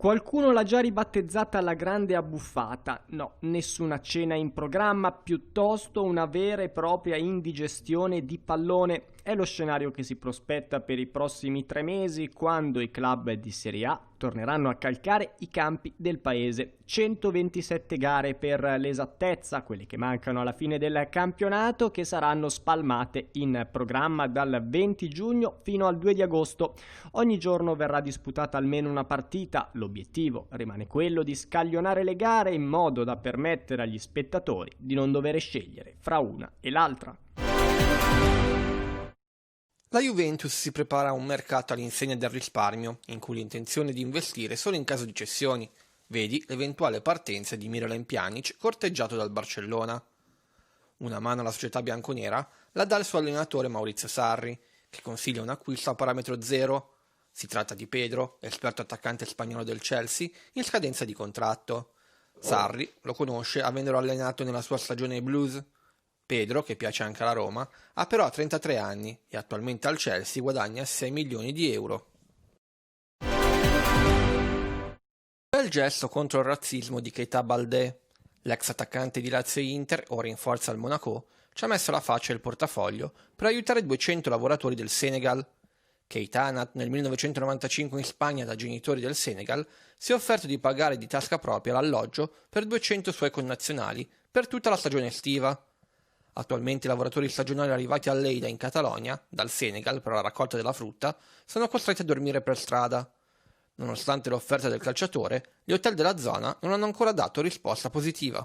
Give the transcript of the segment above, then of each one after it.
Qualcuno l'ha già ribattezzata la grande abbuffata. No, nessuna cena in programma, piuttosto una vera e propria indigestione di pallone. È lo scenario che si prospetta per i prossimi 3 mesi, quando i club di Serie A torneranno a calcare i campi del paese. 127 gare per l'esattezza, quelle che mancano alla fine del campionato, che saranno spalmate in programma dal 20 giugno fino al 2 di agosto. Ogni giorno verrà disputata almeno una partita. L'obiettivo rimane quello di scaglionare le gare in modo da permettere agli spettatori di non dover scegliere fra una e l'altra. La Juventus si prepara a un mercato all'insegna del risparmio, in cui l'intenzione è di investire solo in caso di cessioni. Vedi l'eventuale partenza di Miralem Pjanic, corteggiato dal Barcellona. Una mano alla società bianconera la dà il suo allenatore Maurizio Sarri, che consiglia un acquisto a parametro zero. Si tratta di Pedro, esperto attaccante spagnolo del Chelsea, in scadenza di contratto. Sarri lo conosce avendolo allenato nella sua stagione blues. Pedro, che piace anche alla Roma, ha però 33 anni e attualmente al Chelsea guadagna 6 milioni di euro. Bel gesto contro il razzismo di Keita Baldé. L'ex attaccante di Lazio e Inter, ora in forza al Monaco, ci ha messo la faccia e il portafoglio per aiutare 200 lavoratori del Senegal. Keita, nato nel 1995 in Spagna da genitori del Senegal, si è offerto di pagare di tasca propria l'alloggio per 200 suoi connazionali per tutta la stagione estiva. Attualmente i lavoratori stagionali arrivati a Lleida in Catalogna, dal Senegal per la raccolta della frutta, sono costretti a dormire per strada. Nonostante l'offerta del calciatore, gli hotel della zona non hanno ancora dato risposta positiva.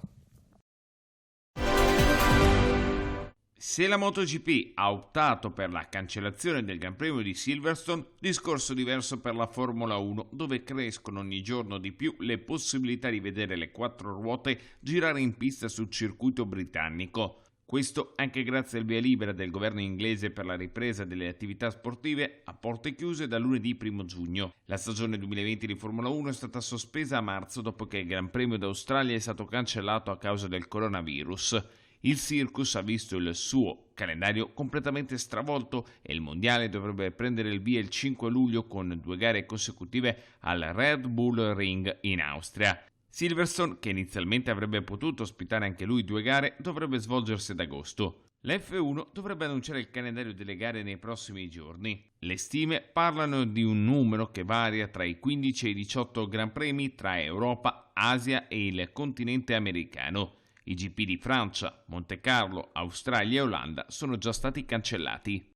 Se la MotoGP ha optato per la cancellazione del Gran Premio di Silverstone, discorso diverso per la Formula 1, dove crescono ogni giorno di più le possibilità di vedere le quattro ruote girare in pista sul circuito britannico. Questo anche grazie al via libera del governo inglese per la ripresa delle attività sportive a porte chiuse da lunedì 1 giugno. La stagione 2020 di Formula 1 è stata sospesa a marzo dopo che il Gran Premio d'Australia è stato cancellato a causa del coronavirus. Il circus ha visto il suo calendario completamente stravolto e il mondiale dovrebbe prendere il via il 5 luglio con 2 gare consecutive al Red Bull Ring in Austria. Silverstone, che inizialmente avrebbe potuto ospitare anche lui 2 gare, dovrebbe svolgersi ad agosto. La F1 dovrebbe annunciare il calendario delle gare nei prossimi giorni. Le stime parlano di un numero che varia tra i 15 e i 18 Gran Premi tra Europa, Asia e il continente americano. I GP di Francia, Monte Carlo, Australia e Olanda sono già stati cancellati.